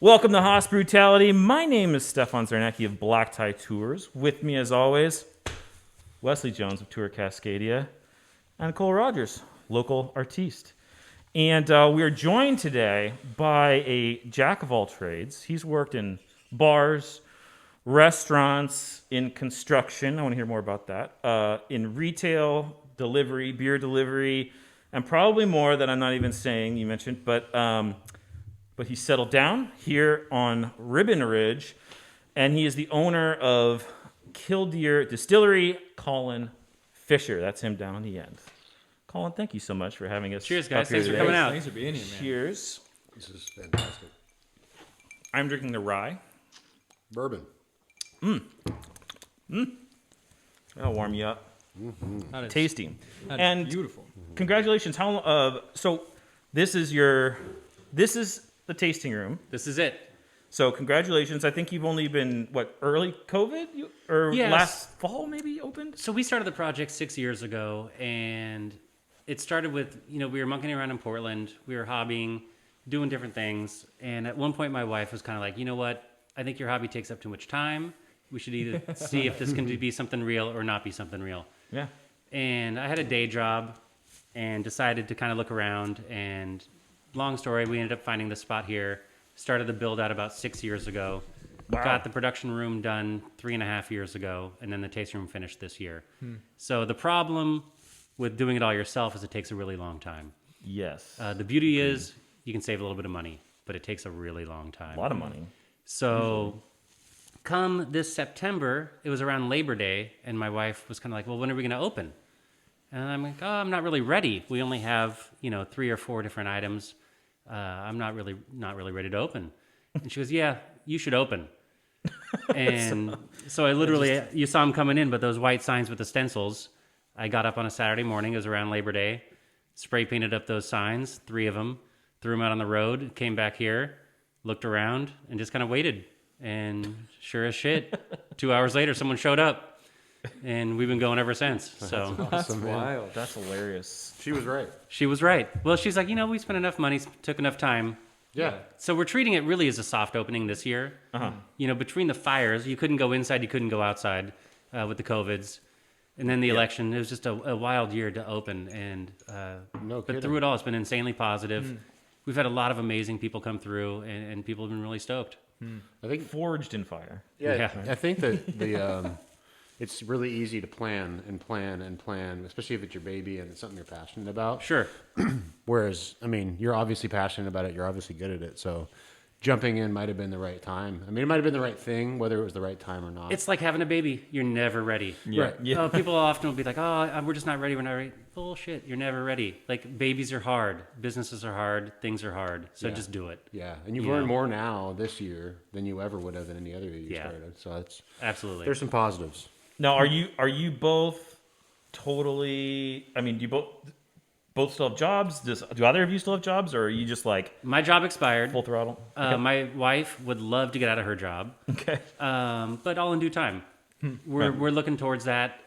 Welcome to Hoss Brutality. My name is Stefan Zarnecki of Black Tie Tours. With me, as always, Wesley Jones of Tour Cascadia and Cole Rogers, local artiste. And we are joined today by a jack of all trades. He's worked in bars, restaurants, in construction. I want to hear more about that. In retail, delivery, beer delivery, and probably more that I'm not even saying you mentioned. But he settled down here on Ribbon Ridge, and he is the owner of Killdeer Distillery, Colin Fischer. That's him down on the end. Colin, thank you so much for having us. Cheers, guys. Up here Thanks for today. coming out. Thanks for being here, man. Cheers. This is fantastic. I'm drinking the rye. Bourbon. That'll warm you up. Mm-hmm. Tasty. That And is beautiful. Congratulations. So this is the tasting room. This is it. So congratulations. I think you've only been, early COVID? Yes. Last fall maybe opened? So we started the project 6 years ago, and it started with, we were monkeying around in Portland. We were hobbying, doing different things. And at one point, my wife was kind of like, you know what? I think your hobby takes up too much time. We should either see if this can be something real or not be something real. Yeah. And I had a day job and decided to kind of look around. And long story, we ended up finding the spot here. Started the build out about 6 years ago. Wow. Got the production room done 3.5 years ago, and then the tasting room finished this year. So the problem with doing it all yourself is it takes a really long time. Yes. The beauty is you can save a little bit of money, but it takes a really long time. A lot of money. So come this September, it was around Labor Day, and my wife was kind of like, well, when are we going to open? And I'm like, oh, I'm not really ready. We only have, 3 or 4 different items. I'm not really ready to open. And she goes, yeah, you should open. And so I literally, you saw him coming in, but those white signs with the stencils, I got up on a Saturday morning, it was around Labor Day, spray painted up those signs, 3 of them, threw them out on the road, came back here, looked around, and just kind of waited. And sure as shit, 2 hours later, someone showed up. And we've been going ever since. So That's wild. That's hilarious. She was right. she was right. Well, she's like, we spent enough money, took enough time. Yeah. So we're treating it really as a soft opening this year. Between the fires, you couldn't go inside, you couldn't go outside with the COVIDs. And then the election, it was just a wild year to open. And but through it all, it's been insanely positive. We've had a lot of amazing people come through, and people have been really stoked. I think Forged in fire. Yeah. I think that the it's really easy to plan, especially if it's your baby and it's something you're passionate about. Sure. Whereas, you're obviously passionate about it. You're obviously good at it. So jumping in might have been the right time. It might have been the right thing, whether it was the right time or not. It's like having a baby. You're never ready. Yeah. Right. Yeah. People often will be like, we're just not ready. We're not ready. Bullshit. You're never ready. Like, babies are hard. Businesses are hard. Things are hard. So just do it. Yeah. And you've learned more now this year than you ever would have in any other year you started. So it's Absolutely. there's some positives. Now, are you both totally? Do you both still have jobs? Do either of you still have jobs, or are you just like My job expired. full throttle? My wife would love to get out of her job. Okay. But all in due time. We're looking towards that.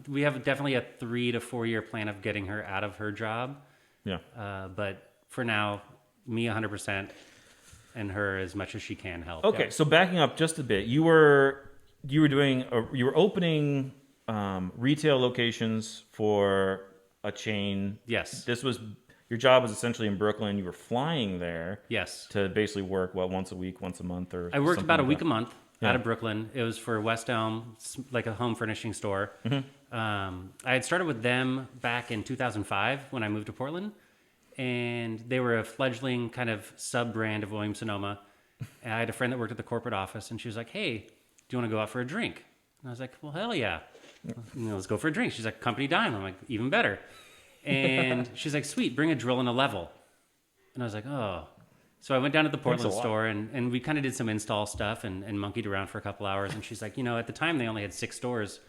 We have definitely a 3 to 4 year plan of getting her out of her job. Yeah. But for now, me 100% and her as much as she can help. Okay. So backing up just a bit, you were opening retail locations for a chain. Yes. Your job was essentially in Brooklyn. You were flying there. Yes. To basically work once a week, once a month, or I worked something about a like week that. a month out of Brooklyn. It was for West Elm, like a home furnishing store. I had started with them back in 2005 when I moved to Portland, and they were a fledgling kind of sub-brand of Williams-Sonoma. And I had a friend that worked at the corporate office, and she was like, hey, do you want to go out for a drink? And I was like, well, hell yeah. Let's go for a drink. She's like, company dime. I'm like, even better. And she's like, sweet, bring a drill and a level. And I was like, oh. So I went down to the Portland store, and we kind of did some install stuff and monkeyed around for a couple hours. And she's like, at the time they only had 6 stores.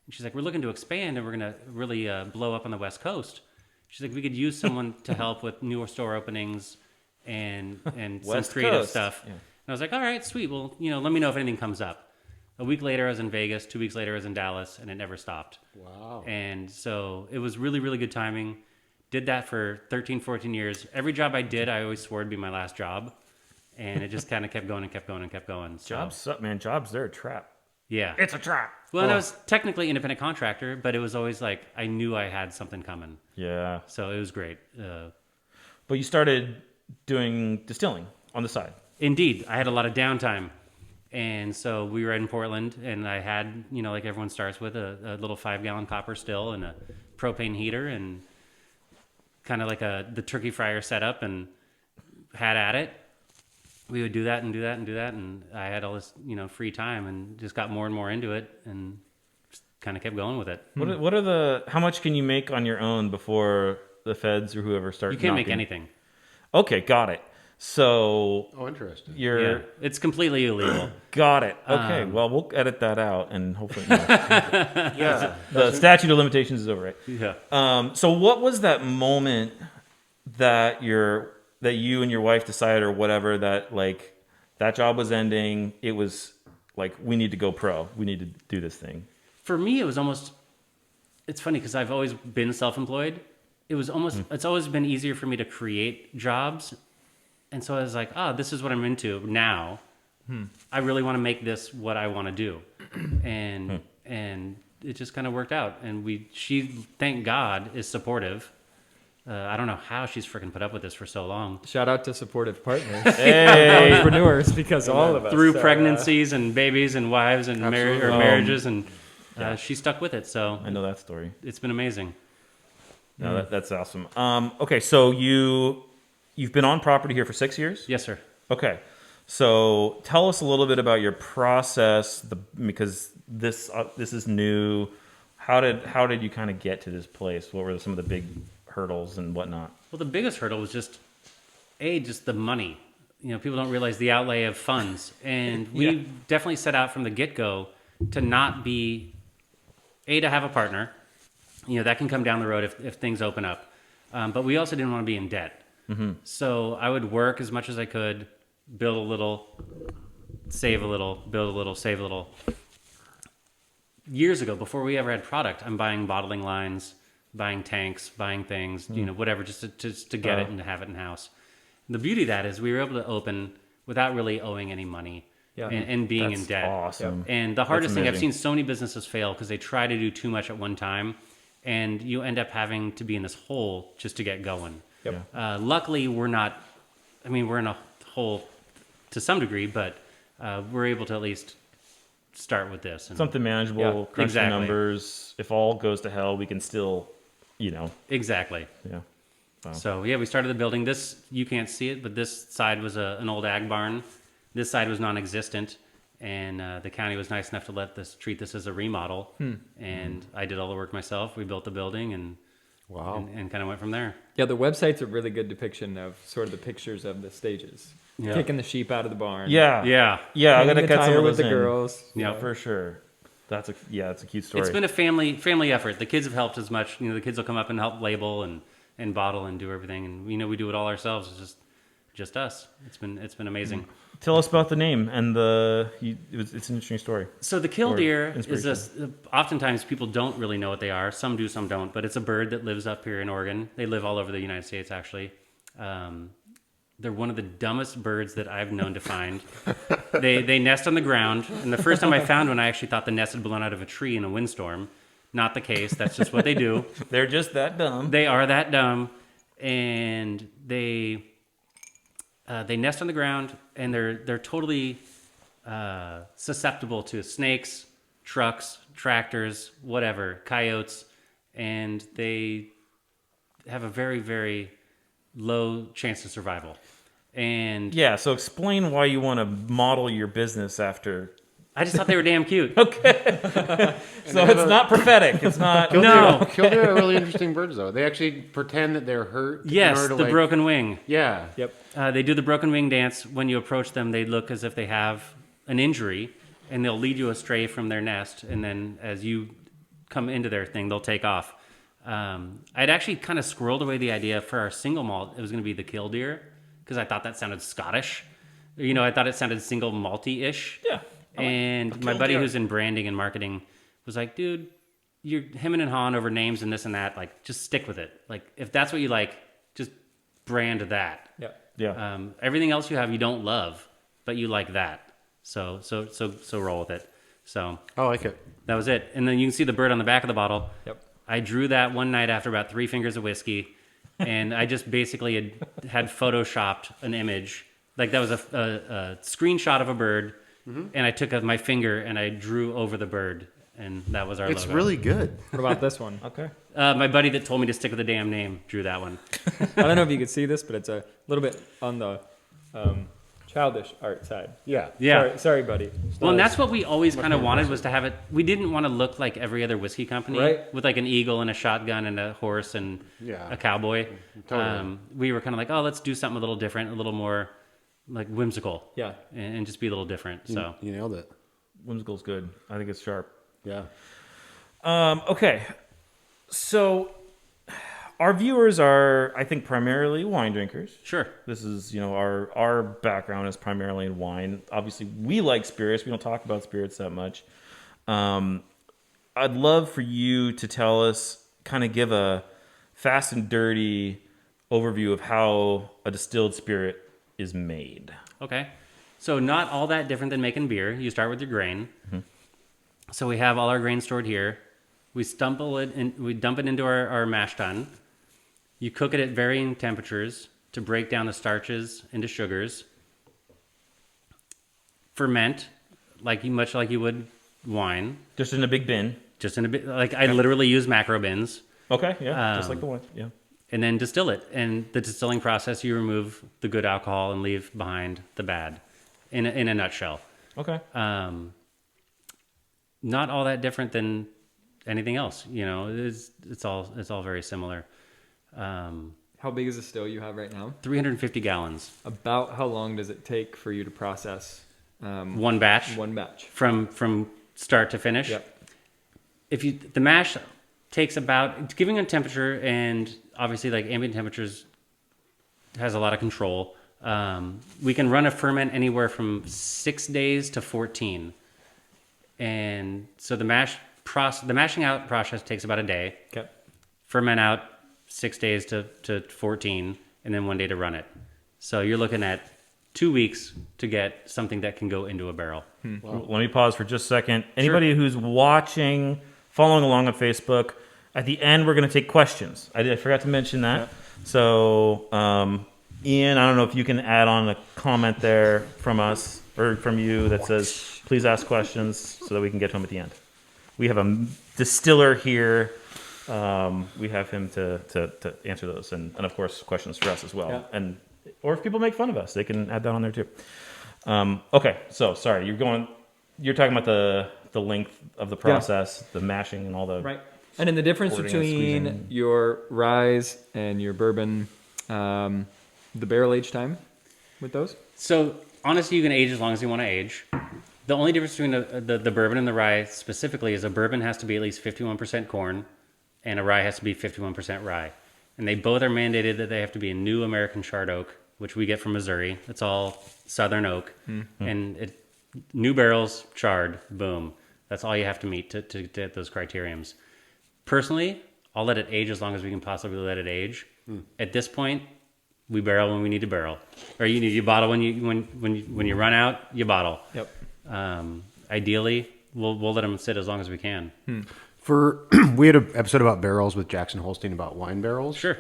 And she's like, we're looking to expand, and we're going to really blow up on the West Coast. She's like, we could use someone to help with newer store openings and some creative stuff. Yeah. And I was like, all right, sweet. Well, let me know if anything comes up. A week later, I was in Vegas. 2 weeks later, I was in Dallas, and it never stopped. Wow. And so it was really, really good timing. Did that for 13, 14 years. Every job I did, I always swore it'd be my last job. and it just kind of kept going and kept going and kept going. So, Jobs suck, man. Jobs, they're a trap. yeah. It's a trap. Well, and I was technically independent contractor, but it was always like I knew I had something coming. Yeah. So it was great. But you started doing distilling on the side. Indeed, I had a lot of downtime. And so we were in Portland, and I had, like everyone starts with, a little 5-gallon copper still and a propane heater and kind of like the turkey fryer setup, and had at it. We would do that and do that and do that, and I had all this, free time, and just got more and more into it, and just kind of kept going with it. What are how much can you make on your own before the feds or whoever start You can't make knocking? anything. Okay, got it. So Interesting. you're... Yeah, it's completely illegal. Got it. Okay, well, we'll edit that out, and hopefully... Yeah. the statute of limitations is over, right? Yeah. So what was that moment that you and your wife decided, or whatever, that like that job was ending, it was like, we need to go pro, we need to do this thing? For me, it was almost, it's funny because I've always been self-employed. It was almost, it's always been easier for me to create jobs. And so I was like, this is what I'm into now. I really want to make this what I want to do. And it just kind of worked out. And she, thank God, is supportive. I don't know how she's freaking put up with this for so long. Shout out to supportive partners, Hey, entrepreneurs, because all of us Through are, pregnancies and babies and wives and Absolutely. marriages, and she stuck with it. So I know that story. it's been amazing. No, that's awesome. Okay, so you've been on property here for 6 years? Yes, sir. Okay, so tell us a little bit about your process, because this is new. How did you kind of get to this place? What were some of the big hurdles and whatnot? Well, the biggest hurdle was just the money. People don't realize the outlay of funds, and we definitely set out from the get-go to not be to have a partner. That can come down the road if things open up, but we also didn't want to be in debt. So I would work as much as I could, build a little, save a little, build a little, save a little. Years ago, before we ever had product, I'm buying bottling lines, buying tanks, buying things, whatever, just to get it and to have it in house. The beauty of that is we were able to open without really owing any money and being in debt. Awesome. And the hardest thing, I've amazing. seen so many businesses fail because they try to do too much at one time, and you end up having to be in this hole just to get going. Yep. Luckily, we're not, we're in a hole to some degree, but we're able to at least start with this. And Something manageable, crunch the exactly. numbers. If all goes to hell, we can still, Exactly. yeah. Wow. So, we started the building. This, you can't see it, but this side was an old ag barn. This side was non-existent, and the county was nice enough to treat this as a remodel. And I did all the work myself. We built the building and kind of went from there. Yeah, the website's a really good depiction of sort of the pictures of the stages. Yeah. Kicking the sheep out of the barn. Yeah. Yeah. Yeah, I Hanging gotta the cut some tire of with those the in. girls. Yeah. For sure. It's a cute story. It's been a family effort. The kids have helped as much. The kids will come up and help label and bottle and do everything. And we do it all ourselves. It's just us. It's been amazing. Tell us about the name and it's an interesting story. So the Killdeer is inspiration. oftentimes people don't really know what they are. Some do, some don't. But it's a bird that lives up here in Oregon. They live all over the United States, actually. They're one of the dumbest birds that I've known to find. They nest on the ground. And the first time I found one, I actually thought the nest had blown out of a tree in a windstorm. Not the case. That's just what they do. They're just that dumb. They are that dumb. And they nest on the ground, and they're totally susceptible to snakes, trucks, tractors, whatever, coyotes, and they have a very, very low chance of survival. And Yeah, so explain why you want to model your business after. I just thought they were damn cute. So it's not prophetic. It's not. No. Killdeer are really interesting birds, though. They actually pretend that they're hurt. Yes, in order to, the broken wing. Yeah. Yep. They do the broken wing dance. When you approach them, they look as if they have an injury, and they'll lead you astray from their nest. And then as you come into their thing, they'll take off. I'd actually kind of squirreled away the idea for our single malt. It was going to be the Killdeer because I thought that sounded Scottish. I thought it sounded single malty-ish. Yeah. And my buddy who's in branding and marketing was like, dude, you're hemming and hawing over names and this and that. Like, just stick with it. Like, if that's what you like, just brand that. Yeah. Yeah. Everything else you have, you don't love, but you like that. So roll with it. So I like it. that was it. And then you can see the bird on the back of the bottle. Yep. I drew that one night after about 3 fingers of whiskey, and I just basically had photoshopped an image. Like that was a screenshot of a bird, and I took my finger and I drew over the bird, and that was our It's logo. really good. What about this one? Okay. My buddy that told me to stick with the damn name drew that one. I don't know if you could see this, but it's a little bit on the childish art side. Yeah. Yeah. Sorry, buddy. Well, and that's what we always kind of wanted, was to have it. We didn't want to look like every other whiskey company, Right. with like an eagle and a shotgun and a horse and Yeah. a cowboy. Totally. We were kind of like, oh, let's do something a little different, a little more like whimsical, Yeah. and just be a little different. So You nailed it. Whimsical's good. I think it's sharp. Yeah. Okay. So our viewers are, I think, primarily wine drinkers. sure, This is, our background is primarily in wine. Obviously, we like spirits. We don't talk about spirits that much. I'd love for you to tell us, kind of give a fast and dirty overview of how a distilled spirit is made. okay. So not all that different than making beer. You start with your grain. So we have all our grain stored here. We stumble it and we dump it into our mash tun. You cook it at varying temperatures to break down the starches into sugars. Ferment, much like you would wine, Just in a big bin. just in a bit. Like I literally use macro bins, Okay, yeah, just Um, like the wine. Yeah. and then distill it. And the distilling process, you remove the good alcohol and leave behind the bad. In a nutshell, Okay. not all that different than anything else. It's all very similar. How big is the still you have right now? 350 gallons, About how long does it take for you to process one batch. one batch? From start to finish. Yep. The mash takes about, giving a temperature, and obviously like ambient temperatures has a lot of control. We can run a ferment anywhere from 6 days to 14, and so the mashing out process takes about a day. Okay. Ferment out 6 days to 14, and then 1 day to run it. So you're looking at 2 weeks to get something that can go into a barrel. Let me pause for just a second. Anybody who's watching, following along on Facebook, at the end we're going to take questions. I forgot to mention that. Yeah. So, Ian, I don't know if you can add on a comment there from us or from you that says, please ask questions so that we can get to them at the end. We have a distiller here. We have him to answer those, and of course questions for us as well. Yeah. Or if people make fun of us, they can add that on there too. Okay, so sorry, you're talking about the length of the process, the mashing and all the Right. And then the difference Pouring and between squeezing. your ryes and your bourbon, the barrel age time with those? So honestly, you can age as long as you want to age. The only difference between the bourbon and the rye specifically is a bourbon has to be at least 51% corn, and a rye has to be 51% rye. And they both are mandated that they have to be a new American charred oak, which we get from Missouri. It's all Southern oak. And new barrels, charred, boom. That's all you have to meet to get those criteriums. Personally, I'll let it age as long as we can possibly let it age. At this point, we barrel when we need to barrel. Or you bottle when you run out, you bottle. Yep. Ideally, we'll let them sit as long as we can. We had an episode about barrels with Jackson Holstein about wine barrels. Sure.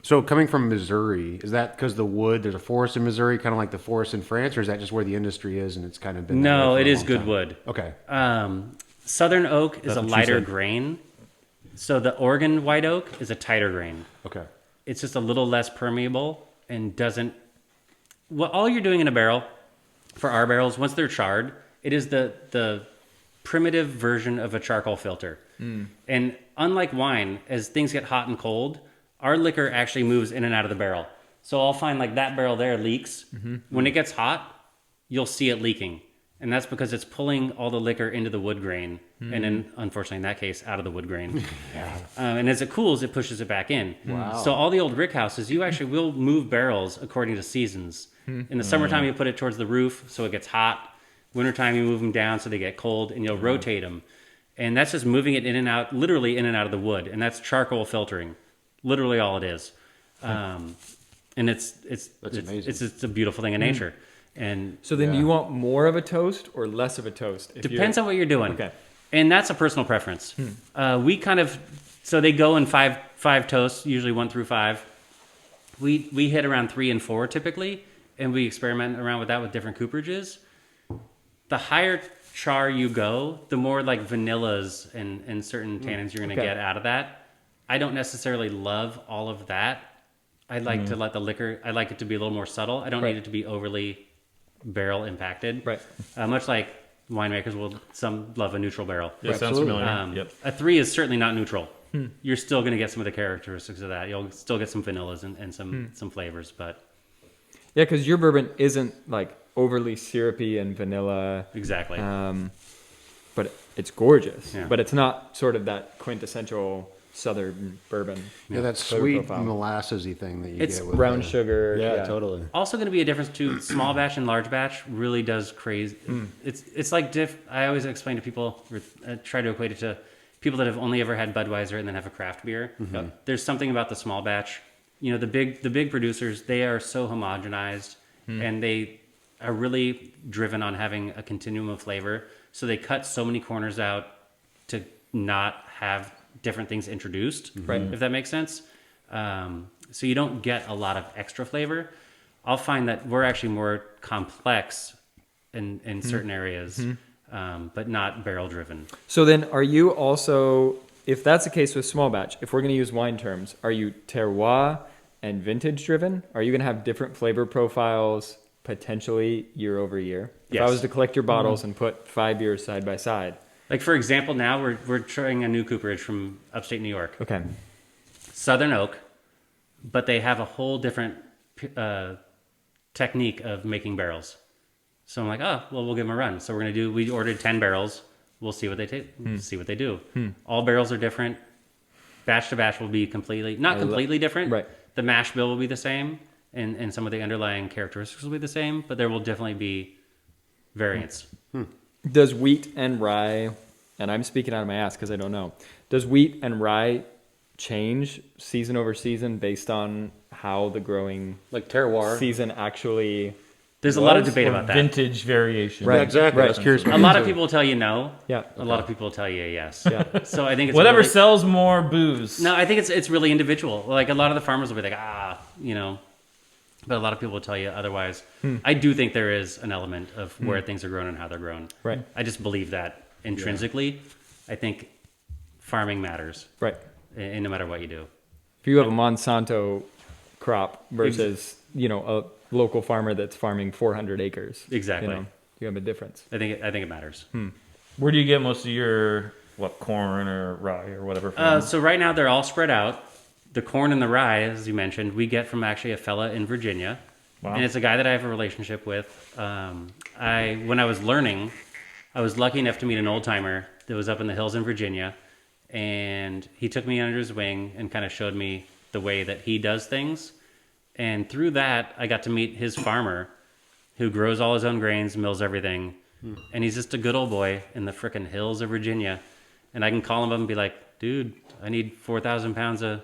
So coming from Missouri, is that because the wood, there's a forest in Missouri, kind of like the forest in France, or is that just where the industry is and it's kind of been that No, way for it a is long good time? wood. Okay. Southern oak is That's a what she lighter said. grain. So the Oregon white oak is a tighter grain. Okay. It's just a little less permeable and doesn't... Well, all you're doing in a barrel, for our barrels, once they're charred, it is the primitive version of a charcoal filter. And unlike wine, as things get hot and cold, our liquor actually moves in and out of the barrel. So I'll find like that barrel there leaks. When it gets hot, you'll see it leaking. And that's because it's pulling all the liquor into the wood grain. And then, unfortunately, in that case, out of the wood grain. And as it cools, it pushes it back in. Wow. So all the old rick houses, you actually will move barrels according to seasons. In the summertime, you put it towards the roof so it gets hot. Wintertime, you move them down so they get cold, and you'll rotate them. And that's just moving it in and out, literally in and out of the wood. And that's charcoal filtering. Literally all it is. And That's amazing. It's a beautiful thing in nature. And So then do you want more of a toast or less of a toast? depends on what you're doing. Okay. And that's a personal preference. We kind of, so they go in five toasts, usually 1 through 5. We hit around 3 and 4 typically, and we experiment around with that with different cooperages. The higher char you go, the more like vanillas and certain tannins you're going to get out of that. I don't necessarily love all of that. I like to let the liquor, I like it to be a little more subtle. I don't need it to be overly barrel impacted. Right. Much like winemakers some love a neutral barrel. Yeah, sounds familiar. Yep. A 3 is certainly not neutral. You're still going to get some of the characteristics of that. You'll still get some vanillas and some flavors, but Yeah, because your bourbon isn't like overly syrupy and vanilla. exactly. But it's gorgeous. Yeah. But it's not sort of that quintessential Southern bourbon. Yeah, that flavor sweet profile. molassesy thing that you It's get with Brown the- sugar. Yeah, totally. Also going to be a difference too. Small batch and large batch really does crazy. It's like I always explain to people, or try to equate it to people that have only ever had Budweiser and then have a craft beer. There's something about the small batch. You know, the big producers, they are so homogenized and they are really driven on having a continuum of flavor. So they cut so many corners out to not have different things introduced, Right. if that makes sense. So you don't get a lot of extra flavor. I'll find that we're actually more complex in certain areas, but not barrel driven. So then are you also, if that's the case with small batch, if we're going to use wine terms, are you terroir and vintage driven? Are you going to have different flavor profiles potentially year over year? If I Yes. was to collect your bottles and put 5 years side by side. Like for example, now we're trying a new cooperage from upstate New York, Okay. Southern Oak, but they have a whole different technique of making barrels. So I'm like, oh, well, we'll give them a run. So we ordered 10 barrels. We'll see what they see what they do. All barrels are different. Batch to batch will be not completely different. Right. The mash bill will be the same, and some of the underlying characteristics will be the same, but there will definitely be variance. Does wheat and rye, and I'm speaking out of my ass because I don't know, does wheat and rye change season over season based on how the growing Like terroir. season actually... There's a lot of Was debate Or about that. vintage variation. Right. Yeah, exactly. Right. I was curious. A lot of people will tell you no. Yeah. A lot of people will tell you yes. Yeah. So I think it's Whatever really- sells more booze. No, I think it's really individual. Like a lot of the farmers will be like, but a lot of people will tell you otherwise. I do think there is an element of where things are grown and how they're grown. Right. I just believe that intrinsically. I think farming matters, Right. and no matter what you do. If you have a Monsanto crop versus, a local farmer that's farming 400 acres. Exactly. You have a difference. I think it matters. Where do you get most of your corn or rye or whatever? From? So right now they're all spread out. The corn and the rye, as you mentioned, we get from actually a fella in Virginia. Wow. And it's a guy that I have a relationship with. When I was learning, I was lucky enough to meet an old timer that was up in the hills in Virginia. And he took me under his wing and kind of showed me the way that he does things. And through that, I got to meet his farmer who grows all his own grains, mills everything. And he's just a good old boy in the frickin' hills of Virginia. And I can call him up and be like, dude, I need 4,000 pounds of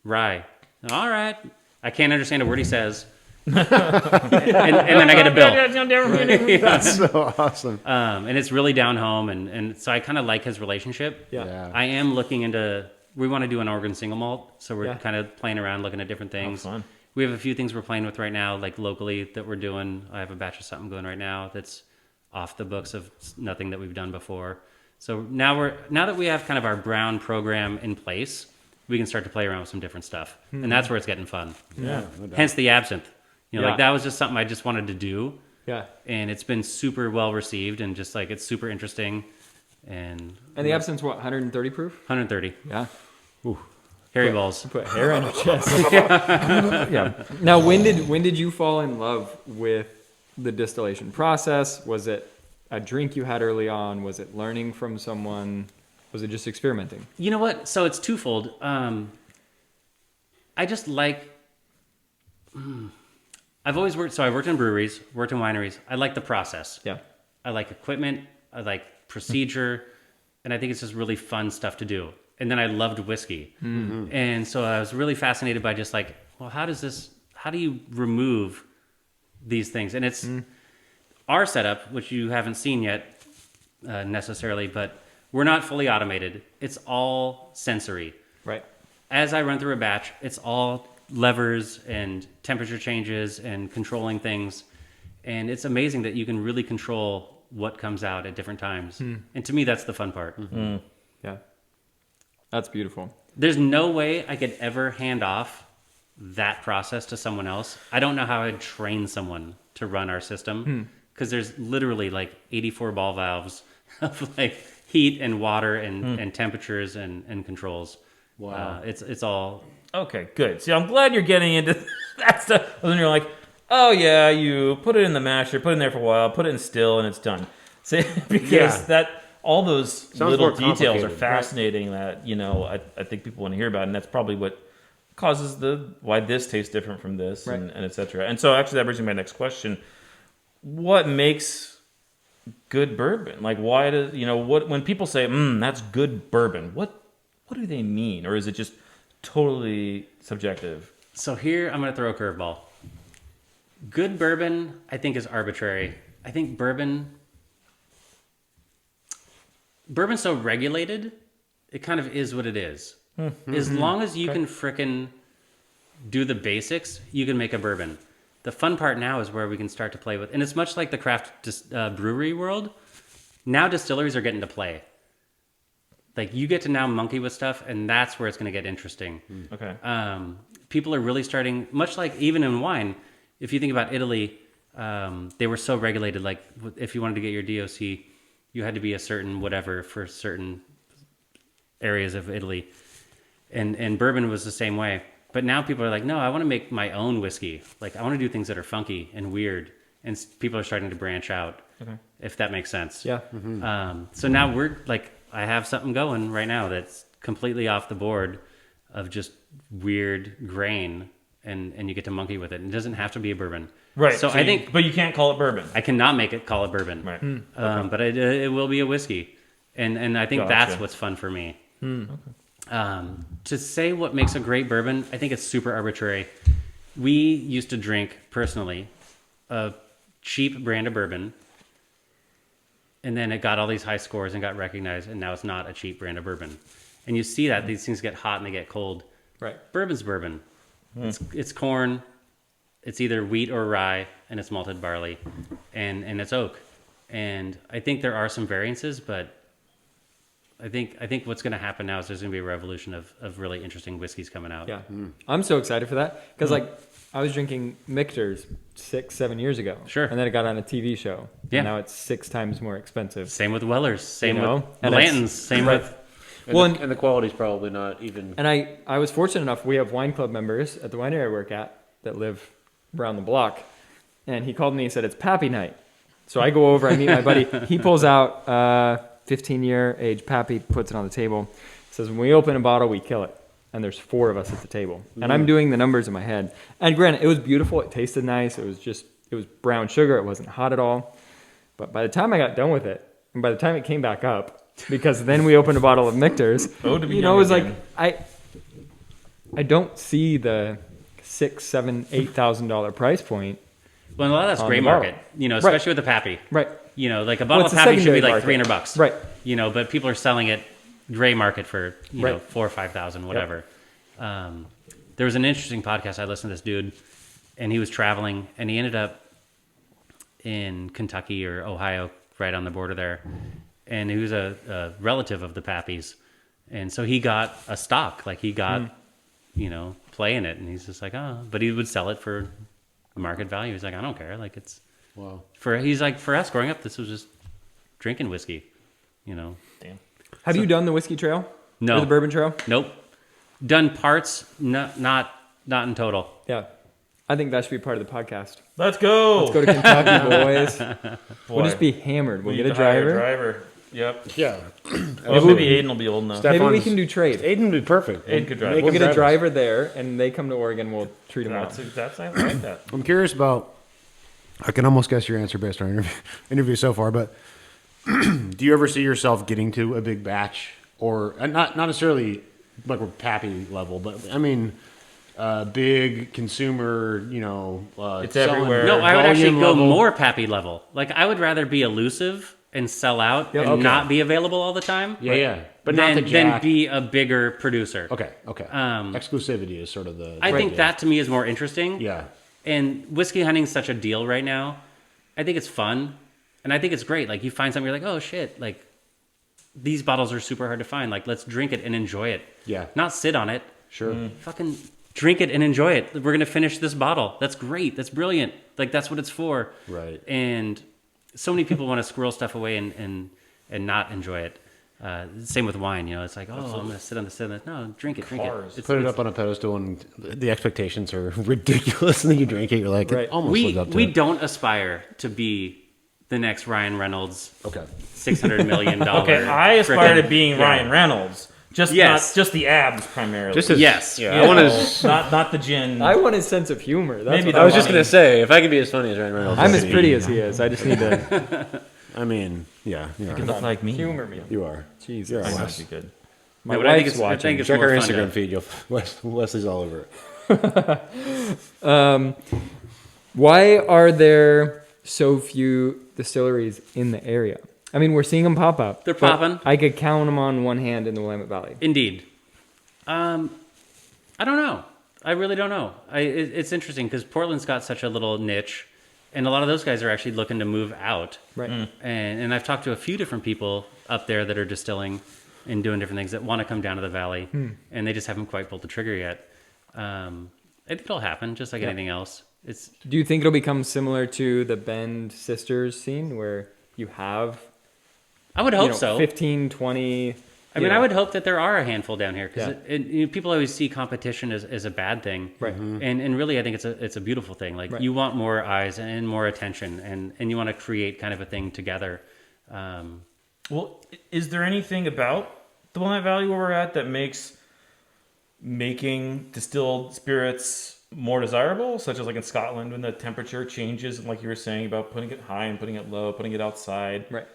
rye. All right. I can't understand a word he says. and then I get a bill. That's so awesome. And it's really down home. And so I kind of like his relationship. Yeah. I am looking into, we want to do an Oregon single malt. So we're Yeah. kind of playing around, looking at different things. fun. We have a few things we're playing with right now, like locally that we're doing. I have a batch of something going right now that's off the books of nothing that we've done before. So now that we have kind of our brown program in place, we can start to play around with some different stuff. And that's where it's getting fun. Yeah. No doubt. Hence the absinthe. Yeah. Like that was just something I just wanted to do. Yeah. And it's been super well received and just like it's super interesting. And And the absinthe's what, 130 proof? 130. Yeah. Hairy balls. Put hair on your chest. Yeah. Now, when did you fall in love with the distillation process? Was it a drink you had early on? Was it learning from someone? Was it just experimenting? You know what? So it's twofold. I just like. I've always worked. So I worked in breweries, worked in wineries. I like the process. Yeah. I like equipment. I like procedure, and I think it's just really fun stuff to do. And then I loved whiskey, and so I was really fascinated by just like, well, how how do you remove these things? And it's our setup, which you haven't seen yet necessarily, but we're not fully automated. It's all sensory. Right. As I run through a batch, it's all levers and temperature changes and controlling things. And it's amazing that you can really control what comes out at different times. And to me, that's the fun part. Yeah. That's beautiful. There's no way I could ever hand off that process to someone else. I don't know how I'd train someone to run our system, because there's literally like 84 ball valves of like heat and water and temperatures and controls. Wow. It's all... Okay, good. See, I'm glad you're getting into that stuff. And then you're like, oh yeah, you put it in the masher, put it in there for a while, put it in still, and it's done. See, because all those Sounds little more details are complicated, fascinating that, you know, I think people want to hear about, and that's probably what causes why this tastes different from this, and et cetera. And so actually that brings me to my next question. What makes good bourbon? Like, why does, you know, when people say, that's good bourbon, what do they mean? Or is it just totally subjective? So here, I'm going to throw a curveball. Good bourbon, I think, is arbitrary. I think bourbon's so regulated, it kind of is what it is. As long as you can frickin' do the basics, you can make a bourbon. The fun part now is where we can start to play with, and it's much like the craft brewery world. Now distilleries are getting to play. Like, you get to now monkey with stuff, and that's where it's going to get interesting. Okay. People are really starting, much like even in wine, if you think about Italy, they were so regulated. Like, if you wanted to get your DOC, you had to be a certain whatever for certain areas of Italy. And bourbon was the same way. But now people are like, no, I want to make my own whiskey. Like, I want to do things that are funky and weird. And people are starting to branch out, if that makes sense. Yeah. So now we're like, I have something going right now that's completely off the board of just weird grain, and you get to monkey with it. And it doesn't have to be a bourbon. Right. So I think... But you can't call it bourbon. I cannot call it bourbon. Right. But it will be a whiskey. And I think Gotcha. that's what's fun for me. To say what makes a great bourbon, I think it's super arbitrary. We used to drink, personally, a cheap brand of bourbon, and then it got all these high scores and got recognized, and now it's not a cheap brand of bourbon. And you see that these things get hot and they get cold. Right. Bourbon's bourbon. It's corn. It's either wheat or rye, and it's malted barley, and it's oak. And I think there are some variances, but I think what's going to happen now is there's going to be a revolution of really interesting whiskeys coming out. Yeah. I'm so excited for that because like I was drinking Michter's 6-7 years ago. Sure. And then it got on a TV show. Yeah. And now it's 6 times more expensive. Same with Wellers. Same You know? with And Blanton's. Same right. with... And the quality's probably not even... And I was fortunate enough, we have wine club members at the winery I work at that live around the block. And he called me and said, it's Pappy night. So I go over, I meet my buddy. He pulls out 15-year age Pappy, puts it on the table. Says, when we open a bottle, we kill it. And there's 4 of us at the table. And I'm doing the numbers in my head. And granted, it was beautiful. It tasted nice. It was brown sugar. It wasn't hot at all. But by the time I got done with it, and by the time it came back up, because then we opened a bottle of Michter's, to you know, it was like, I don't see the $6,000, $7,000, $8,000 price point. Well, a lot of that's On gray the bottle. market, you know, especially with the Pappy. Right. You know, like a bottle Well, it's of a Pappy should be secondary like market. $300. Right. You know, but people are selling it gray market for, you know, Right. $4,000 or $5,000, whatever. There was an interesting podcast. I listened to this dude, and he was traveling, and he ended up in Kentucky or Ohio, right on the border there. And he was a relative of the Pappies. And so he got a stock, like he got, you know, play in it. And he's just like, oh, but he would sell it for market value. He's like, I don't care. Like it's, Wow. he's like, for us growing up, this was just drinking whiskey, you know? Damn. Have you done the whiskey trail? No. Or the bourbon trail? Nope. Done parts, not in total. Yeah. I think that should be part of the podcast. Let's go. Let's go to Kentucky, boys. Boy. We'll just be hammered. We'll We get need a to hire driver. Yep. Yeah. Well, maybe Aiden will be old enough. Steph- Maybe we Stefan's- can do trade. Aiden would be perfect. Aiden could drive. Make We'll him get a drive us. driver there, and they come to Oregon. We'll treat them well. That's I like that. I'm curious about. I can almost guess your answer based on our interview so far, but do you ever see yourself getting to a big batch, or not necessarily like a Pappy level, but I mean, big consumer, It's everywhere. No, I would actually volume go level. more pappy level. Like I would rather be elusive and sell out and okay. not be available all the time. Yeah. But not the than jack. be a bigger producer. Okay. Exclusivity is sort of the. I think idea. that to me is more interesting. Yeah. And whiskey hunting is such a deal right now. I think it's fun, and I think it's great. Like you find something, you're like, oh shit, like these bottles are super hard to find. Like let's drink it and enjoy it. Yeah. Not sit on it. Sure. Fucking drink it and enjoy it. We're gonna finish this bottle. That's great. That's brilliant. Like that's what it's for. Right. And so many people want to squirrel stuff away and not enjoy it. Same with wine. It's like, oh, I'm gonna sit on the. No, drink it. Cars. It's, Put it up on a pedestal, and the expectations are ridiculous. And then you drink it, you're like, Right. it almost We lives up to we it. don't aspire to be the next Ryan Reynolds. Okay. $600 million. Okay, I aspire to being yeah. Ryan Reynolds. Just Yes. not just the abs primarily. Just as, Yes. Yeah. You I want know, to. not the gin. I want his sense of humor. That's Maybe what the I was just money. gonna say, if I could be as funny as Ryan Reynolds, I'm I as could pretty be. as he is. I just need to I mean, yeah, you You are. look like me. humor me. You are. Jesus. You're I know, Wes. that'd be good. My Yeah, but I think wife's it's- I watching. think it's Check more our fun Instagram to- feed. Wesley's all over it. Why are there so few distilleries in the area? I mean, we're seeing them pop up. They're but popping. I could count them on one hand in the Willamette Valley. Indeed. I don't know. I really don't know. It's interesting because Portland's got such a little niche, and a lot of those guys are actually looking to move out. Right. And I've talked to a few different people up there that are distilling and doing different things that want to come down to the valley, and they just haven't quite pulled the trigger yet. I think it'll happen, just like anything else. It's Do you think it'll become similar to the Bend Sisters scene where you have I would hope so. 15, 20... I mean, I would hope that there are a handful down here because people always see competition as a bad thing, Right. And really, I think it's a beautiful thing. Like Right. you want more eyes and more attention, and you want to create kind of a thing together. Well, is there anything about the Willamette Valley where we're at that makes making distilled spirits more desirable, such as like in Scotland when the temperature changes, and like you were saying about putting it high and putting it low, putting it outside, Right.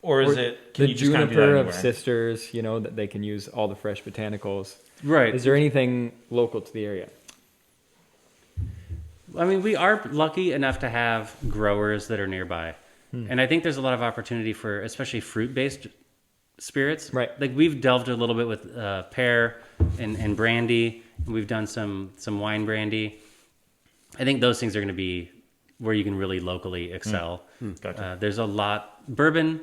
or is Or it can the you just kind of do that juniper anywhere? of sisters, that they can use all the fresh botanicals. Right. Is there anything local to the area? I mean, we are lucky enough to have growers that are nearby. And I think there's a lot of opportunity for especially fruit-based spirits. Right. Like we've delved a little bit with pear and brandy. And we've done some wine brandy. I think those things are going to be where you can really locally excel. Gotcha. There's a lot. Bourbon,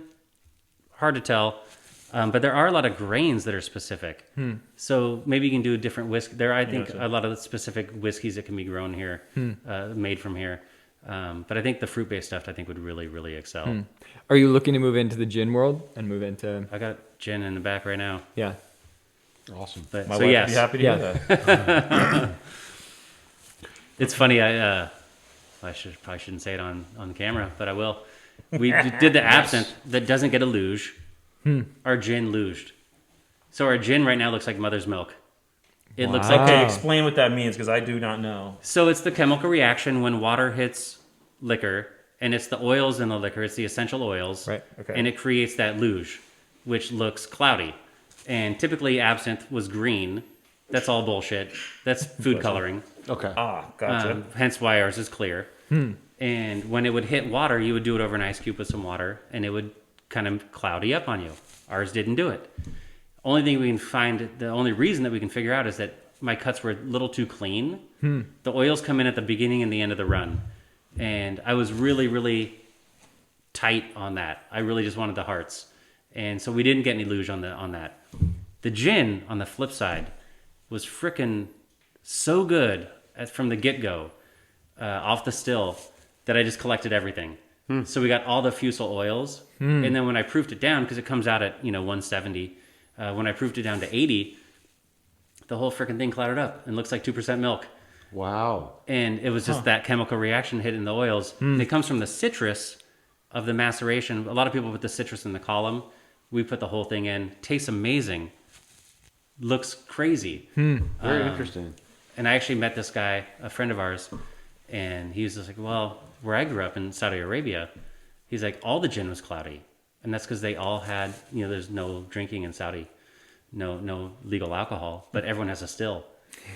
hard to tell. But there are a lot of grains that are specific. So maybe you can do a different whiskey. There, I think, Gotcha. a lot of the specific whiskeys that can be grown here, made from here. But I think the fruit-based stuff, I think, would really, really excel. Are you looking to move into the gin world and move into... I got gin in the back right now. Yeah. Awesome. But, My so wife yes, would be happy to Yeah. hear that. it's funny. I probably shouldn't say it on camera, but I will. We did the absinthe that doesn't get a luge. Our gin luged. So our gin right now looks like mother's milk. It looks like Okay, explain what that means because I do not know. So it's the chemical reaction when water hits liquor, and it's the oils in the liquor. It's the essential oils, Right, okay. And it creates that luge, which looks cloudy. And typically, absinthe was green. That's all bullshit. That's food coloring. Okay. Ah, gotcha. Hence why ours is clear. And when it would hit water, you would do it over an ice cube with some water, and it would kind of cloudy up on you. Ours didn't do it. Only thing we can find, the only reason that we can figure out is that my cuts were a little too clean. The oils come in at the beginning and the end of the run. And I was really, really tight on that. I really just wanted the hearts. And so we didn't get any luge on that. The gin, on the flip side, was frickin' so good from the get-go, off the still, that I just collected everything. So we got all the fusel oils. And then when I proofed it down, because it comes out at 170, when I proofed it down to 80, the whole freaking thing clouded up and looks like 2% milk. Wow. And it was just that chemical reaction hitting the oils. And it comes from the citrus of the maceration. A lot of people put the citrus in the column. We put the whole thing in. Tastes amazing. Looks crazy. Very interesting. And I actually met this guy, a friend of ours, and he was just like, well, where I grew up in Saudi Arabia, he's like, all the gin was cloudy. And that's because they all had, there's no drinking in Saudi, no legal alcohol, but everyone has a still.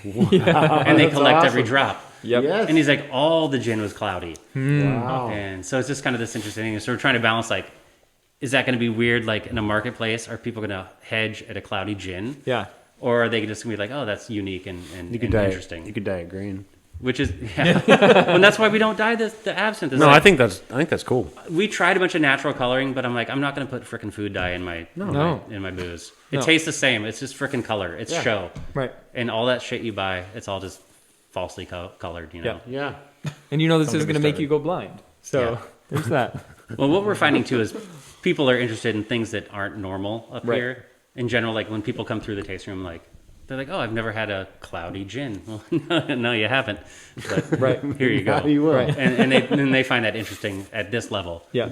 and they collect every awesome. drop. Yep. Yes. And he's like, all the gin was cloudy. Wow. And so it's just kind of this interesting thing. So we're trying to balance, like, is that going to be weird, like, in a marketplace? Are people going to hedge at a cloudy gin? Yeah. Or are they just going to be like, oh, that's unique and You could and dye interesting? You could dye it green. Which is, yeah. And that's why we don't dye the absinthe. It's No, like, I think that's cool. we tried a bunch of natural coloring, but I'm like, I'm not going to put frickin' food dye in my No. in my booze. It No. tastes the same. It's just frickin' color. It's Yeah. show. Right. And all that shit you buy, it's all just falsely colored, you know? Yeah. Yeah. And you know this Don't is get me going to make started. you go blind. So Yeah. there's that. Well, what we're finding too is people are interested in things that aren't normal up Right. here. In general, like when people come through the tasting room, like they're like, "Oh, I've never had a cloudy gin." Well, no, you haven't. But Right. here you go. Now you will. Right. And they find that interesting at this level. Yeah.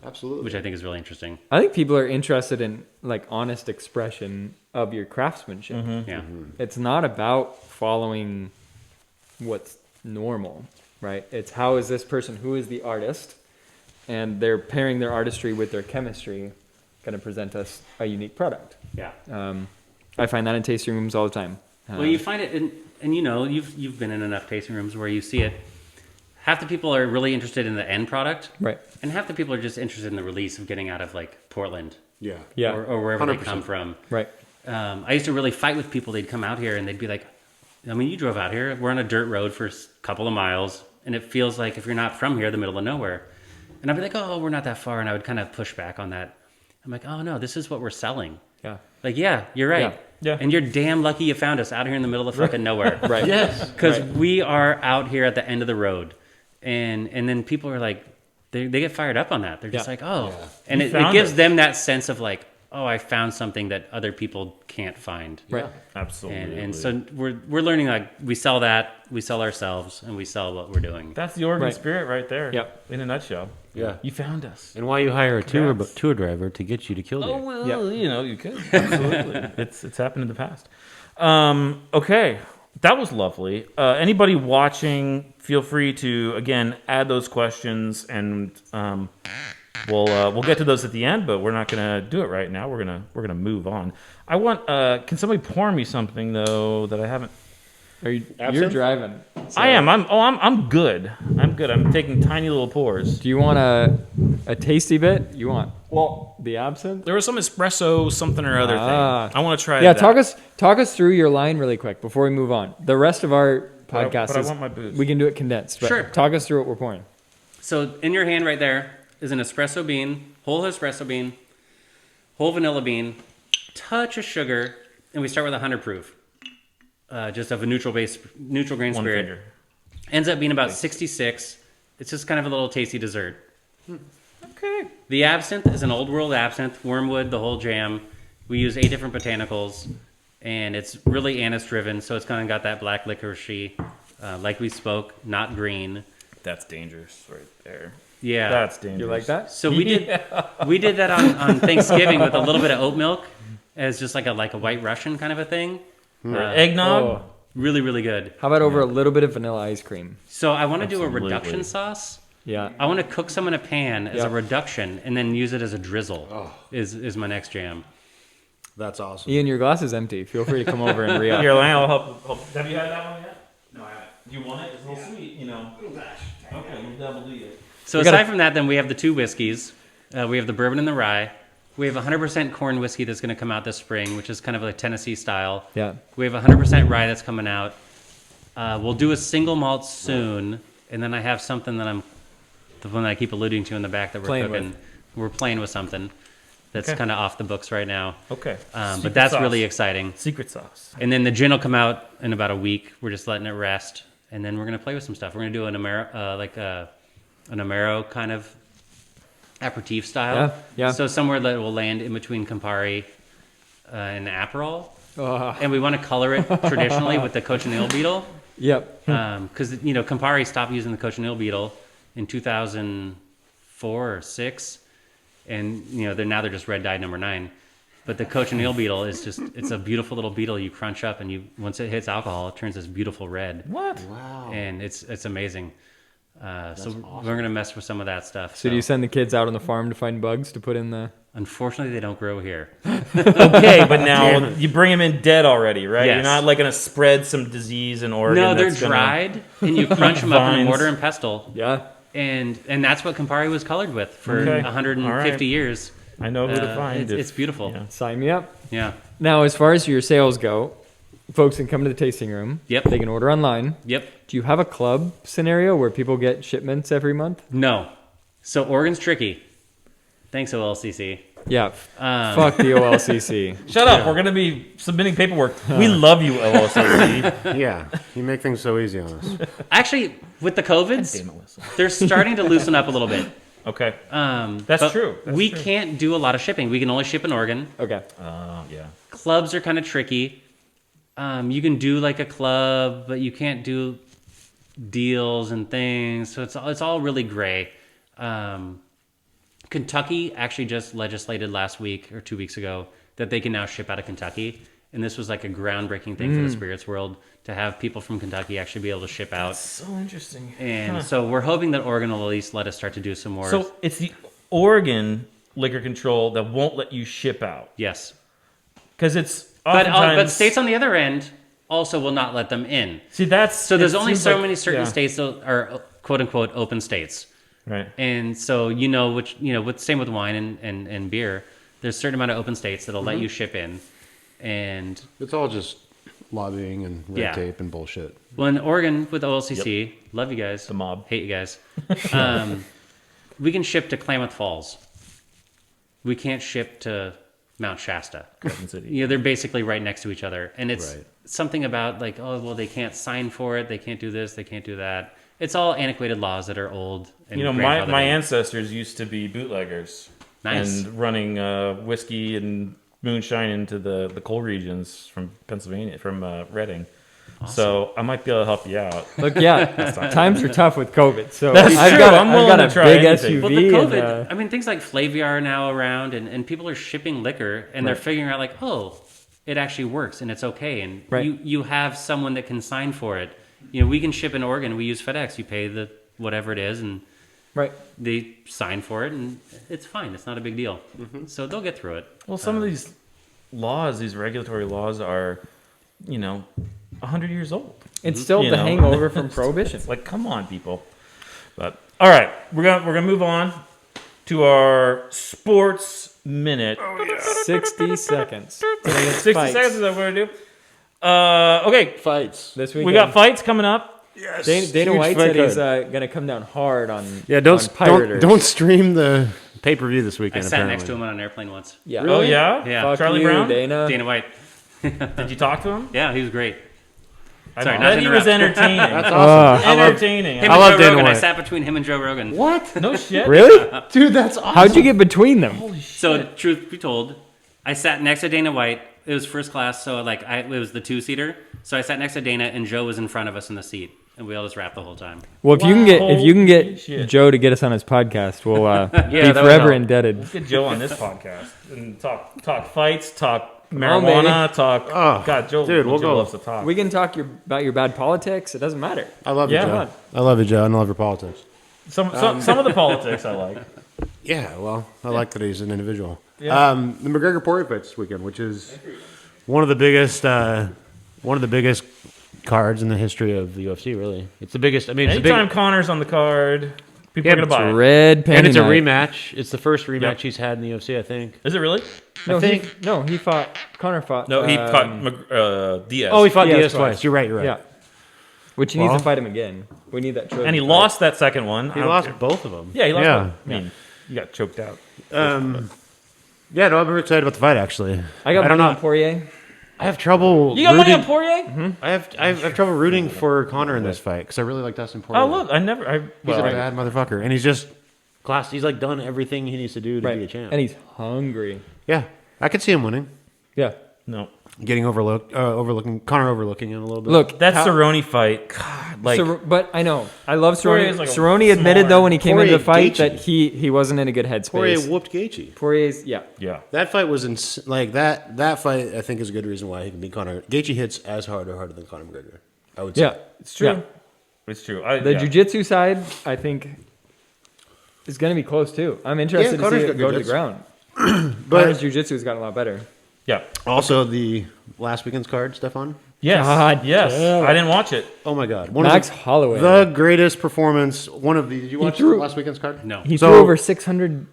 Absolutely. Which I think is really interesting. I think people are interested in like honest expression of your craftsmanship. Yeah. It's not about following what's normal, right? It's how is this person who is the artist and they're pairing their artistry with their chemistry going to present us a unique product. Yeah. I find that in tasting rooms all the time. Well, you find it, and you know, you've been in enough tasting rooms where you see it. Half the people are really interested in the end product, Right. and half the people are just interested in the release of getting out of like Portland, Yeah. Yeah. or wherever they 100%. come from. Right. I used to really fight with people. They'd come out here and they'd be like, I mean, you drove out here. We're on a dirt road for a couple of miles, and it feels like if you're not from here, the middle of nowhere. And I'd be like, oh, we're not that far, and I would kind of push back on that. I'm like, oh no, this is what we're selling. Yeah. Like, yeah, you're right. Yeah. Yeah. And you're damn lucky you found us out here in the middle of fucking nowhere. Right. Yes. Because Right. we are out here at the end of the road. And then people are like, they get fired up on that. They're just Yeah. like, oh. Yeah. And You it found gives us. them that sense of like, oh, I found something that other people can't find. Right. Absolutely. And so we're learning, like, we sell that, we sell ourselves, and we sell what we're doing. That's the Oregon Right. spirit right there. Yep. In a nutshell. Yeah. You found us. And why you hire a Congrats. tour driver to get you to Killdeer? Oh well, Yeah. you know, you could absolutely. it's happened in the past. Okay, that was lovely. Anybody watching, feel free to again add those questions, and we'll get to those at the end. But we're not gonna do it right now. We're gonna move on. I want. Can somebody pour me something though that I haven't? Are you, you're Absinthe? driving. So I am. I'm good. I'm good. I'm taking tiny little pours. Do you want a tasty bit? You want Well, the absinthe? there was some espresso something or other Ah. thing. I want to try. Yeah, that. talk us through your line really quick before we move on. The rest of our But podcast I is want my booze. we can do it condensed. But Sure. Talk us through what we're pouring. So in your hand right there is an espresso bean, whole espresso bean, whole vanilla bean, touch of sugar, and we start with 100 proof. Just of a neutral grain One spirit. finger. Ends up being about 66. It's just kind of a little tasty dessert. Okay. The absinthe is an old world absinthe, wormwood, the whole jam. We use 8 different botanicals, and it's really anise driven, so it's kind of got that black licoricey, like we spoke, not green. That's dangerous right there. Yeah. That's dangerous. You like that? So we did that on Thanksgiving with a little bit of oat milk as just like a white Russian kind of a thing. Eggnog? Oh. Really, really good. How about over a little bit of vanilla ice cream? So I want to do a Absolutely. reduction sauce. Yeah. I want to cook some in a pan as Yeah. a reduction and then use it as a drizzle. Oh. Is my next jam. That's awesome. Ian, your glass is empty. Feel free to come over and re-up. Here, Lane, I'll help. Have you had that one yet? No, I haven't. Do you want it? It's a little sweet, you know. Okay, we'll double it. So We aside gotta- from that, then we have the 2 whiskeys. We have the bourbon and the rye. We have 100% corn whiskey that's going to come out this spring, which is kind of like Tennessee style. Yeah. We have 100% rye that's coming out. We'll do a single malt soon, and then I have something that the one that I keep alluding to in the back that we're Playing cooking. with. We're playing with something that's Okay. kind of off the books right now. Okay. But Secret that's sauce. really exciting. Secret sauce. And then the gin will come out in about a week. We're just letting it rest, and then we're gonna play with some stuff. We're gonna do an Amaro kind of aperitif style. Yeah, yeah. So somewhere that will land in between Campari and Aperol, Oh, and we want to color it traditionally with the cochineal beetle, yep. because Campari stopped using the cochineal beetle in 2004 or 6, and they're just red dye number 9. But the cochineal beetle is it's a beautiful little beetle you crunch up, and once it hits alcohol, it turns this beautiful red. What? Wow. And it's amazing. So we're going to mess with some of that stuff. So do you send the kids out on the farm to find bugs to put in the... Unfortunately, they don't grow here. Okay, but now you bring them in dead already, right? Yes. You're not like going to spread some disease in Oregon. No, they're that's gonna- dried, and you crunch them up in a Vines. mortar and pestle. Yeah. And that's what Campari was colored with for Okay. 150 All right. years. I know who to find. It's beautiful. Yeah. Sign me up. Yeah. Now, as far as your sales go, folks can come to the tasting room. Yep. They can order online. Yep. Do you have a club scenario where people get shipments every month? No. So Oregon's tricky. Thanks, OLCC. Yeah. Fuck the OLCC. Shut up. We're going to be submitting paperwork. We love you, LLC. Yeah, you make things so easy on us. Actually, with the COVIDs, they're starting to loosen up a little bit. Okay. That's That's true. That's we true. can't do a lot of shipping. We can only ship in Oregon. Okay. Yeah. Clubs are kind of tricky. You can do like a club, but you can't do deals and things. So it's all really gray. Kentucky actually just legislated last week or 2 weeks ago that they can now ship out of Kentucky. And this was like a groundbreaking thing for the spirits world to have people from Kentucky actually be able to ship out. So interesting. And so we're hoping that Oregon will at least let us start to do some more. So it's the Oregon liquor control that won't let you ship out. Yes. Because it's But oftentimes... states on the other end also will not let them in. See, that's... So there's it only seems so like- many certain yeah. states that are quote unquote open states. Right. And so same with wine and beer, there's a certain amount of open states that'll let you ship in. And It's all just lobbying and red Yeah. tape and bullshit. well, in Oregon with OLCC, love you guys. The mob. Hate you guys. We can ship to Klamath Falls. We can't ship to Mount Shasta. Garden City. Yeah, they're basically right next to each other. And it's Right. something about like, oh, well, they can't sign for it. They can't do this. They can't do that. It's all antiquated laws that are old. And You know, my grandfathered in. ancestors used to be bootleggers. Nice. And running whiskey and moonshine into the coal regions from Pennsylvania, from Reading. So I might be able to help you out. Look, yeah, times are tough with COVID. So That's I've true. got I'm willing got to a try big anything. SUV. Well, the COVID, and, I mean, things like Flavia are now around, and people are shipping liquor, and they're figuring out, like, oh, it actually works, and it's okay. And Right. you have someone that can sign for it. You know, we can ship in Oregon. We use FedEx. You pay the whatever it is, and right. they sign for it, and it's fine. It's not a big deal. So they'll get through it. Well, some of these laws, these regulatory laws are, 100 years old. It's still You the know. hangover from Prohibition. Like, come on, people. But all right, we're gonna move on to our sports minute. 60 seconds. 60 seconds is that what we're gonna do? Okay, Fights. This week we got fights coming up. Dana Huge White fight said he's card. going to come down hard on Yeah, on don't Pirators. stream the pay per view this I weekend. sat next apparently. to him on an airplane once. Yeah. Oh yeah, Yeah. Fuck Charlie you, Brown. Dana. Dana White. Did you talk to him? Yeah, he was great. I Sorry, bet not to he was interrupt. entertaining. That's awesome. Entertaining. Him I and love Joe Dana Rogan. I White. sat between him and Joe Rogan. What? No shit. Really? Dude, that's awesome. How'd you get between them? So, truth be told, I sat next to Dana White. It was first class, so it was the two-seater. So I sat next to Dana, and Joe was in front of us in the seat, and we all just rapped the whole time. Well, if you can Holy get shit. Joe to get us on his podcast, we'll that be would forever help. indebted. Let's get Joe on this podcast and talk fights, talk on, marijuana, talk. Oh, God, Joe, dude, we'll Joe go. loves to talk. We can talk about your bad politics. It doesn't matter. I love Yeah. you, Joe. I love you, Joe. And I love your politics. Some of the politics I like. Yeah, well, I like that he's an individual. Yeah. The McGregor Poirier fight this weekend, which is one of the biggest cards in the history of the UFC. Really, it's the biggest. I mean, it's the Anytime big, Connor's on the card, people Yeah, are gonna it's buy it. Red penny and it's a night. rematch. It's the first rematch Yep. he's had in the UFC, I think. Is it really? No, I think- he fought. Connor fought. No, he fought Diaz. Oh, he fought Diaz Diaz twice. twice. You're right. You're right. Yeah. Which he needs Well- to fight him again. We need that trophy. and he fight. lost that second one. He I don't lost care. both of them. Yeah, he lost. Yeah. Both. I mean, he got choked out. Yeah, no, I'm very excited about the fight. Actually, I got don't money know. on Poirier. I have trouble. You got money on rooting- Poirier? I have trouble rooting for Connor in this fight because I really like Dustin Poirier. Oh look, I never. He's a bad motherfucker, and he's just class. He's like done everything he needs to do to be a champ. And he's hungry. Yeah, I could see him winning, Yeah. No, getting overlooking Connor overlooking him a little bit. Look, that how- Cerrone fight. God, like but I know. I love Poirier Cerrone. is like a Cerrone admitted, smaller- though, when he came into the Poirier fight Gaethje. that he wasn't in a good Poirier headspace. whooped Gaethje. Poirier's, yeah. yeah. That fight was like that. That fight, I think, is a good reason why he can beat Connor. Gaethje hits as hard or harder than Conor McGregor. I would say. Yeah. It's true. Yeah. It's true. The jiu-jitsu side, I think, is going to be close too. I'm interested to see Connor's it got go to the jiu-jitsu. ground. But Connor's jiu-jitsu has gotten a lot better. Yeah. also the last weekend's card, Stefan. Yes. God yes. damn. I didn't watch it. Oh my God, Max Halloway. the greatest performance. One of the. Did you watch threw- last weekend's card? No. He So- threw over 600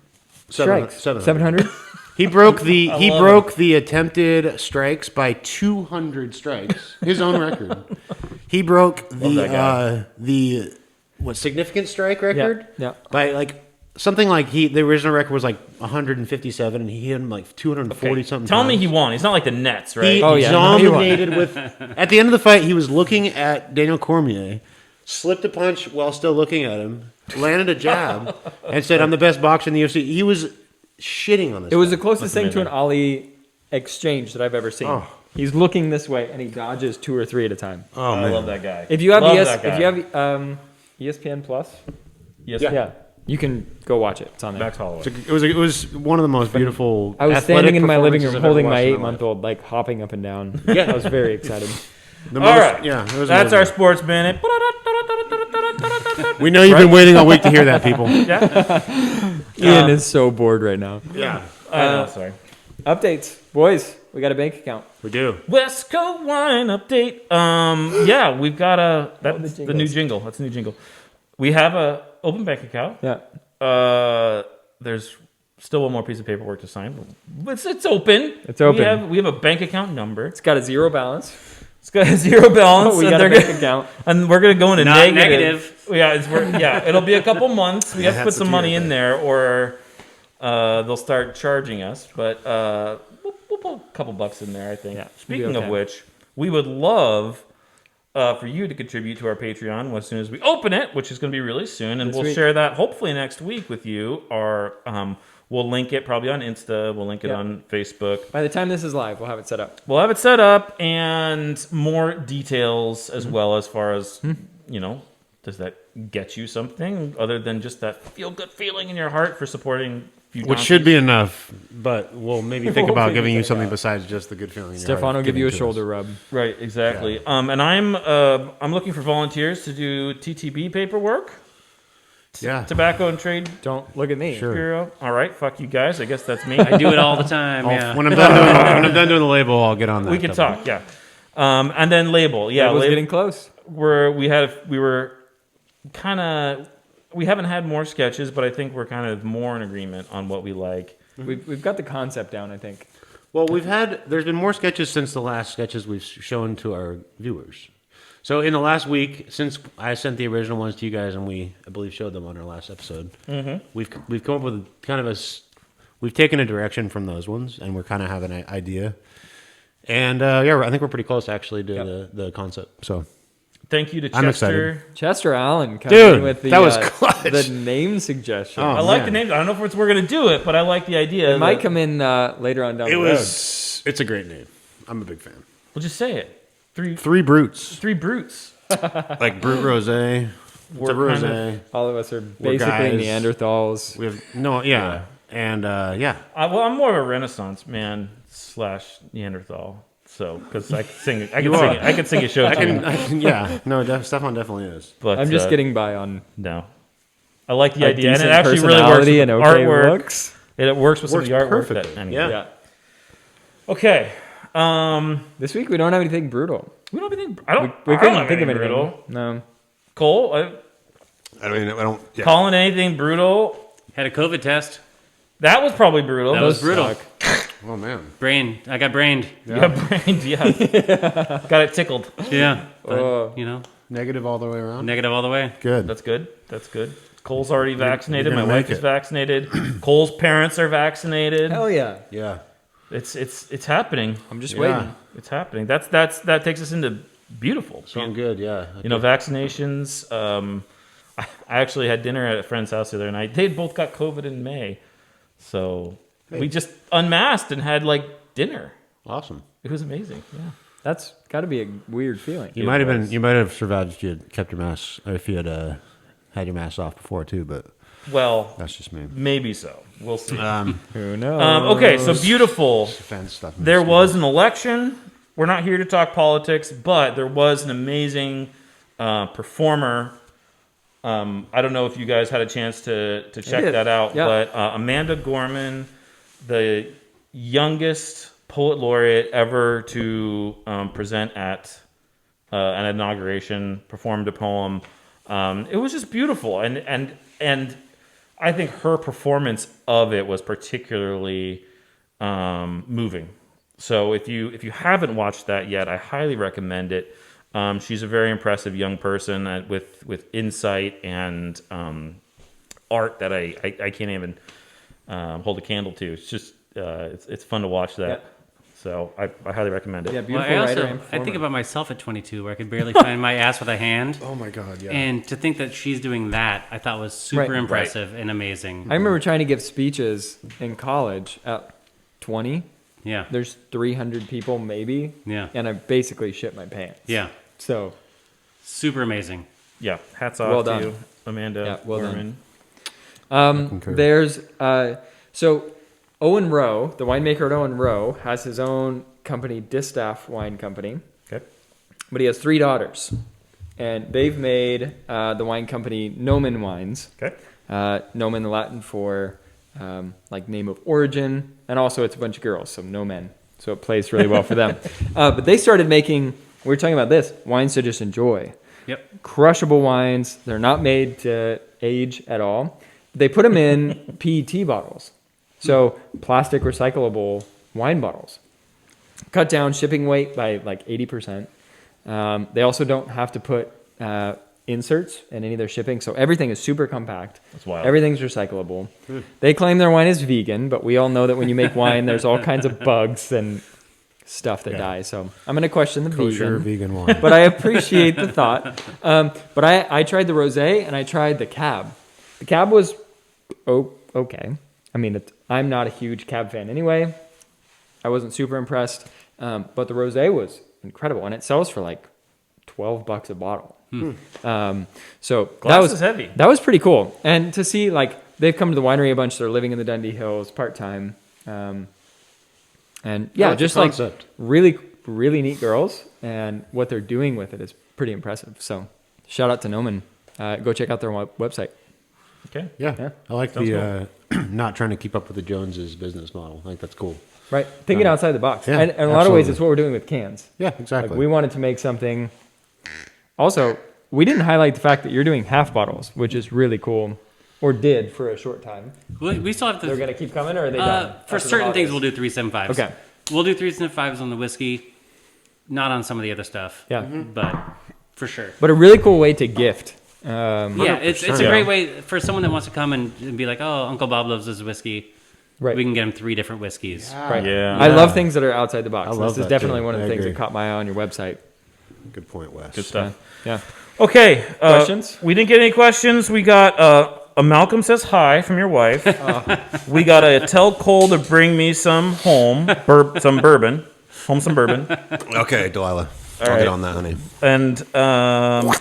strikes. 700. 700? He broke the love the attempted strikes by 200 strikes. His own record. He broke that guy. the significant strike record Yeah. by like something like the original record was like 157 and he hit him like 240 something. Tell me times. he won. He's not like the Nets, right? He Oh, yeah. No, he won. dominated with. At the end of the fight, he was looking at Daniel Cormier, slipped a punch while still looking at him, landed a jab, and said, "I'm the best boxer in the UFC." He was shitting on this. It was the guy. closest thing to an amazing. Ali exchange that I've ever seen. Oh. He's looking this way and he dodges 2 or 3 at a time. Oh I man, love that guy. If you have Love that guy. if you have ESPN Plus, yes, yeah, you can go watch it. It's on there. Max Holloway. It was one of the most beautiful. I was athletic standing in my living performances room I've ever holding my watched in 8-month-old, like hopping up and down. Yeah. I was very excited. The All most- right. yeah, it was That's our amazing. sports minute. We know you've been waiting all week to hear that, people. Ian is so bored right now. Yeah, I know, sorry. Updates, boys. We got a bank account. we do. Westco Wine update. Yeah, we've got that's the the new jingle. That's the new jingle. We have a open bank account. Yeah. There's still one more piece of paperwork to sign. But it's open. It's open. We have a bank account number. It's got a 0 balance. It's got a 0 balance. We and got a they're bank gonna- account. And we're gonna go into Not negative. negative. Yeah, it'll be a couple months. We have to That's put the some money tier in there, or they'll start charging us. But we'll put a couple bucks in there, I think. Yeah, Speaking we'll be of okay. which, we would love for you to contribute to our Patreon as soon as we open it, which is going to be really soon, and This we'll week. share that hopefully next week with you. Or we'll link it probably on Insta. We'll link it Yeah. on Facebook. By the time this is live, we'll have it set up. We'll have it set up and more details as well as far as, does that get you something other than just that feel-good feeling in your heart for supporting few Which should be enough, but we'll maybe think about giving you something besides just the good feeling. in your heart Stefan will of give you a giving to us. shoulder rub. Right, exactly. And I'm looking for volunteers to do TTB paperwork, Yeah, Tobacco and Trade Don't look at me. Sure. Bureau. All right, fuck you guys. I guess that's me. I do it all the time. Yeah. when I'm done doing the label, I'll get on that. We can talk, yeah. And then label, yeah. Label's label. getting close. We haven't had more sketches, but I think we're kind of more in agreement on what we like. We've got the concept down, I think. Well, there's been more sketches since the last sketches we've shown to our viewers. So in the last week, since I sent the original ones to you guys, and I believe showed them on our last episode, we've come up with kind of we've taken a direction from those ones, and we're kind of having an idea. And I think we're pretty close actually to the concept. So Thank you to I'm Chester. excited. Chester Allen coming Dude, in with the, that was clutch. the name suggestion. Oh, I like man. the name. I don't know if we're going to do it, but I like the idea. It might that- come in later on down the road. it's a great name. I'm a big fan. We'll just say it. Three brutes, Three brutes. like brute rosé, We're rosé. kind All of us are We're basically guys. Neanderthals. We have and yeah. well, I'm more of a Renaissance man / Neanderthal. So, because I could sing, I could sing a show. I tune, can yeah. No, Stefan definitely is. but I'm just getting by on no. I like the a idea, and it decent actually really works with personality the and okay artwork. looks. It works with some Works of the artwork. perfectly. That, Yeah. Yeah. Okay. This week we don't have anything brutal. We don't have anything. I don't. We I couldn't don't think of have anything. brutal. No. Cole, I don't. Yeah. Colin, anything brutal? Had a COVID test. That was probably brutal. That was brutal. suck. Oh man. I got brained. You got brained, yeah. Got it tickled. Yeah. But, Oh. Negative all the way around. negative all the way. Good. That's good. That's good. Cole's already vaccinated. you're My gonna wife make is it. vaccinated. Cole's parents are vaccinated. Hell yeah. Yeah. It's happening. I'm just Yeah. waiting. It's happening. That takes us into beautiful. So I'm good. Yeah. You know, vaccinations. I actually had dinner at a friend's house the other night. They both got COVID in May, so we just unmasked and had like dinner. Awesome. It was amazing. Yeah. That's got to be a weird feeling. You might have been. You might have survived if you had kept your mask, or if you had had your mask off before too. But Well, that's just me. maybe so. We'll see. Who knows? Okay, so beautiful. Defense stuff. There was an election. We're not here to talk politics, but there was an amazing performer. I don't know if you guys had a chance to check did. that out, Yeah. but Amanda Gorman, the youngest poet laureate ever to present at an inauguration, performed a poem. It was just beautiful, and I think her performance of it was particularly moving. So if you haven't watched that yet, I highly recommend it. She's a very impressive young person with insight and art that I can't even hold a candle to. It's just it's fun to watch that. Yeah. So I highly recommend it. Yeah, Well, beautiful writer and I think performer. about myself at 22, where I could barely find my ass with a hand. Oh my God, yeah. And to think that she's doing that, I thought was super Right. impressive and amazing. I remember trying to give speeches in college at 20. Yeah. There's 300 people maybe. Yeah. And I basically shit my pants. Yeah. So, Super amazing. Yeah, hats off Well to done. you, Amanda Yeah, well Gorman. concur. there's so Owen Rowe, the winemaker at Owen Rowe, has his own company, Distaff Wine Company, Okay. but he has 3 daughters, and they've made the wine company Nomen Wines. Okay. Nomen, the Latin for like name of origin, and also it's a bunch of girls, so Nomen. So it plays really well for them. But they started making, we were talking about this, wines to just enjoy. Yep. Crushable wines. They're not made to age at all. They put them in PET bottles. So plastic recyclable wine bottles. Cut down shipping weight by like 80%. They also don't have to put inserts in any of their shipping. So everything is super compact. That's wild. Everything's recyclable. They claim their wine is vegan, but we all know that when you make wine, there's all kinds of bugs and stuff that die. So I'm going to question the Kosher vegan. vegan wine. But I appreciate the thought. But I tried the rosé and I tried the cab. The cab was okay. I mean, I'm not a huge cab fan anyway. I wasn't super impressed. But the rosé was incredible, and it sells for like $12 a bottle. So Glass that was is heavy. That was pretty cool, and to see like they've come to the winery a bunch. They're living in the Dundee Hills part time, and yeah, like the just like concept. really neat girls, and what they're doing with it is pretty impressive. So shout out to Nomen. Go check out their website. Okay. Yeah. I like the not trying to keep up with the Joneses business model. I think that's cool. Right, thinking outside the box, Yeah, and in a lot of ways, absolutely. it's what we're doing with cans. Yeah, Like exactly. we wanted to make something. Also, we didn't highlight the fact that you're doing half bottles, which is really cool, or did for a short time. We still have They're to. gonna keep coming, or are they done? For after the certain things, we'll holidays? do 375s. Okay. We'll do 375s on the whiskey, not on some of the other stuff. Yeah. But for sure. But a really cool way to gift. Yeah, it's a Yeah. great way for someone that wants to come and be like, oh, Uncle Bob loves his whiskey. Right. We can get him 3 different whiskeys. Right. Yeah. I love things that are outside the box. I love This is that, definitely too. one of the I things agree. that caught my eye on your website. Good point, Wes. Good stuff. Yeah. Okay. Questions? We didn't get any questions. We got a Malcolm says hi from your wife. We got a tell Cole to bring me some home, some bourbon. Home some bourbon. Okay, Delilah. I'll right. get on that, honey. And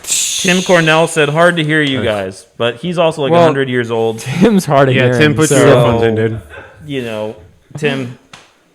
Tim Cornell said, hard to hear you guys. But he's also like Well, 100 years old. Tim's hard of Yeah, hearing. Tim, put so your earphones in, dude. You know, Tim,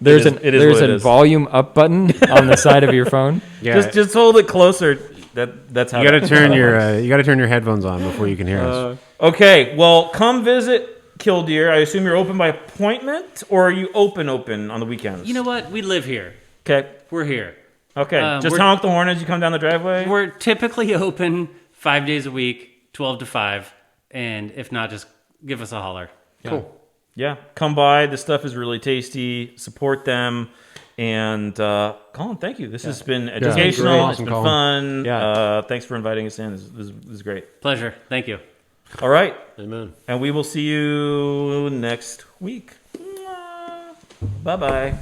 There's it is there's what it a is. volume up button on the side of your phone. Yeah, just hold it closer. That's how you got to that- turn your headphones on before you can hear us. Okay, well, come visit Killdeer. I assume you're open by appointment, or are you open on the weekends? You know what? We live here. Okay. We're here. Okay. Just we're- honk the horn as you come down the driveway. We're typically open 5 days a week, 12 to 5. And if not, just give us a holler. Cool. Yeah, come by. This stuff is really tasty. Support them. And Colin, thank you. This has been educational. great. It's been Awesome, fun. Yeah. Thanks for inviting us in. This is great. Pleasure. Thank you. All right. Amen. And we will see you next week. Bye-bye.